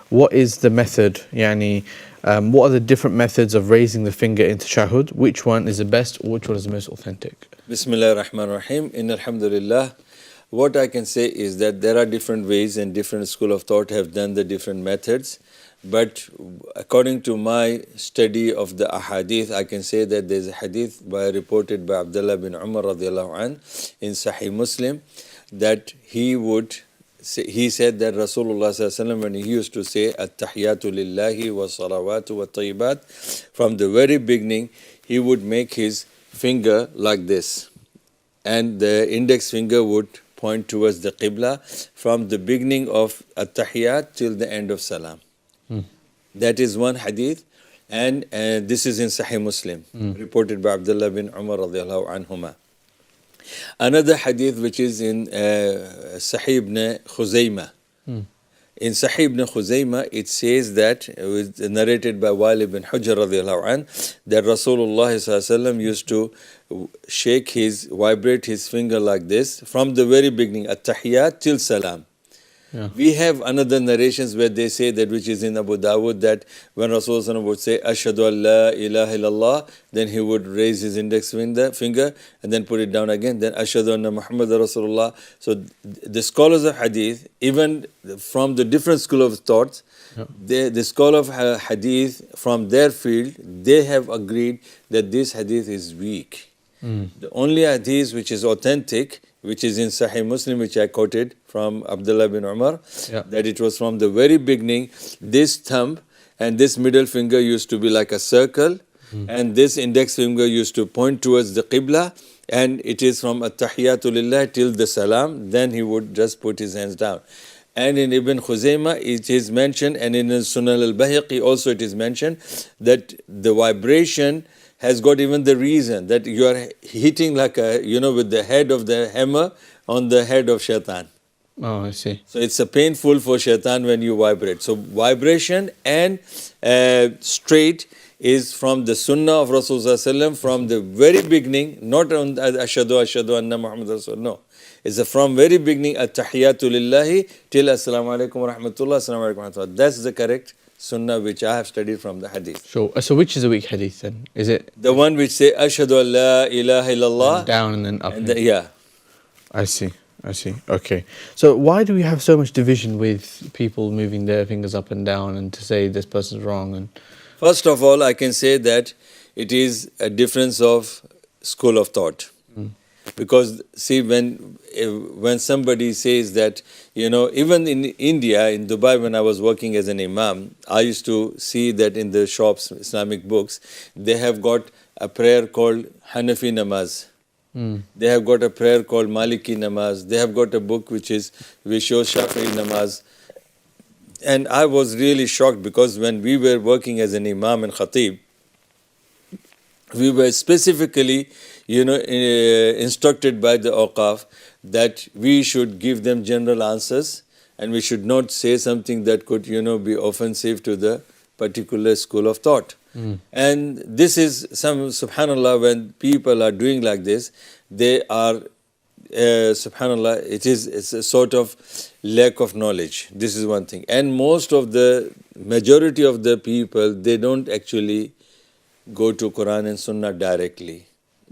what is the method? What are the different methods of raising the finger in Tashahud? Which one is the best, or which one is the most authentic? Bismillah ar-Rahman ar-Rahim. Alhamdulillah. What I can say is that there are different ways and different school of thought have done the different methods. But according to my study of the ahadith, I can say that there is a hadith reported by Abdullah bin Umar radiallahu an in Sahih Muslim that he said that Rasulullah sallallahu alaihi wasallam, when he used to say at-tahiyatu lillahi wa salawatu wa tayyibat, from the very beginning he would make his finger like this, and the index finger would point towards the Qibla from the beginning of at-tahiyat till the end of salam. That is one hadith, and this is in Sahih Muslim, reported by Abdullah bin Umar radiallahu anhuma. Another hadith which is in Sahih ibn Khuzaymah. In Sahih ibn Khuzaymah, it says that, it was narrated by Wali ibn Hujr radiallahu an, that Rasulullah sallallahu alaihi wasallam used to vibrate his finger like this from the very beginning, at-tahiyat till salam. Yeah. We have another narrations where they say that, which is in Abu Dawud, that when Rasulullah would say Ashhadu an la ilaha illallah, then he would raise his index finger and then put it down again, then Ashhadu anna Muhammad Rasulullah. So the scholars of hadith, even from the different school of thoughts, the scholar of hadith from their field, they have agreed that this hadith is weak. The only hadith which is authentic, which is in Sahih Muslim, which I quoted from Abdullah bin Umar, that it was from the very beginning, this thumb and this middle finger used to be like a circle, and this index finger used to point towards the Qibla, and it is from at-tahiyatu lillah till the salam, then he would just put his hands down. And in Ibn Khuzaymah it is mentioned, and in Sunan al-Bahiqi also it is mentioned, that the vibration has got even the reason that you are hitting like with the head of the hammer on the head of shaitan. Oh, I see. So it's a painful for shaitan when you vibrate. So vibration and straight is from the sunnah of Rasulullah from the very beginning, not on ashadu anna Muhammad Rasul, no. It's from very beginning, at-tahiyatu lillahi till assalamu alaikum wa rahmatullah, assalamu alaikum wa rahmatullah. That's the correct sunnah which I have studied from the hadith. Sure. So which is the weak hadith then? Is it the one which say Ashhadu an la ilaha illallah, down and then up? Yeah. I see. Okay. So why do we have so much division with people moving their fingers up and down and to say this person's wrong? And first of all, I can say that it is a difference of school of thought. Because see, when somebody says that, even in India, in Dubai, when I was working as an imam, I used to see that in the shops, Islamic books, they have got a prayer called Hanafi namaz. They have got a prayer called Maliki namaz. They have got a book which shows Shafi'i namaz. And I was really shocked, because when we were working as an imam and khatib, we were specifically instructed by the awqaf that we should give them general answers, and we should not say something that could be offensive to the particular school of thought. And this is subhanallah, when people are doing like this, they are subhanallah, it's a sort of lack of knowledge. This is one thing. And majority of the people, they don't actually go to Quran and Sunnah directly,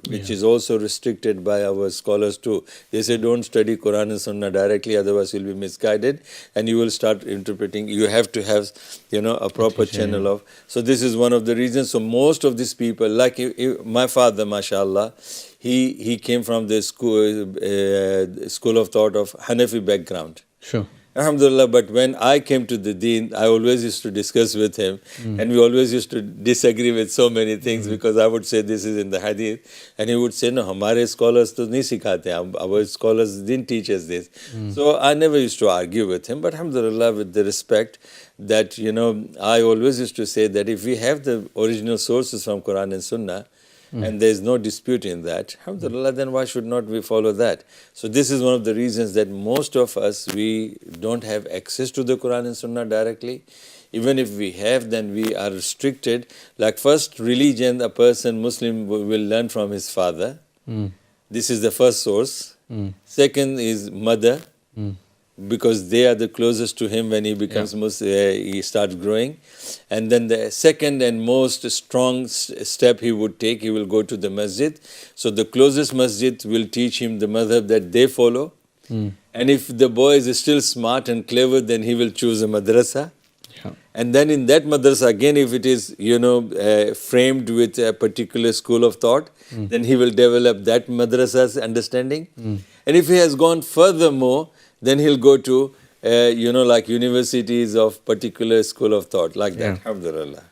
which is also restricted by our scholars too. They say don't study Quran and Sunnah directly, otherwise you'll be misguided and you will start interpreting. You have to have a proper channel of. So this is one of the reasons. So most of these people, like my father, mashallah, he came from the school of thought of Hanafi background. Sure. Alhamdulillah, but when I came to the deen, I always used to discuss with him, and we always used to disagree with so many things, because I would say this is in the hadith, and he would say, no, hamare scholars to nahi sikhate, our scholars didn't teach us this. So I never used to argue with him, but alhamdulillah, with the respect that, I always used to say that if we have the original sources from Quran and Sunnah, and there is no dispute in that, alhamdulillah, then why should not we follow that? So this is one of the reasons that most of us, we don't have access to the Quran and Sunnah directly. Even if we have, then we are restricted. Like first religion, a person, Muslim, will learn from his father. This is the first source. Second is mother. because they are the closest to him when he becomes he starts growing. And then the second and most strong step he would take, he will go to the masjid. So the closest masjid will teach him the madhab that they follow. And if the boy is still smart and clever, then he will choose a madrasa. And then in that madrasa, again, if it is, framed with a particular school of thought, then he will develop that madrasa's understanding. And if he has gone furthermore, then he'll go to, like universities of particular school of thought, like that. Alhamdulillah.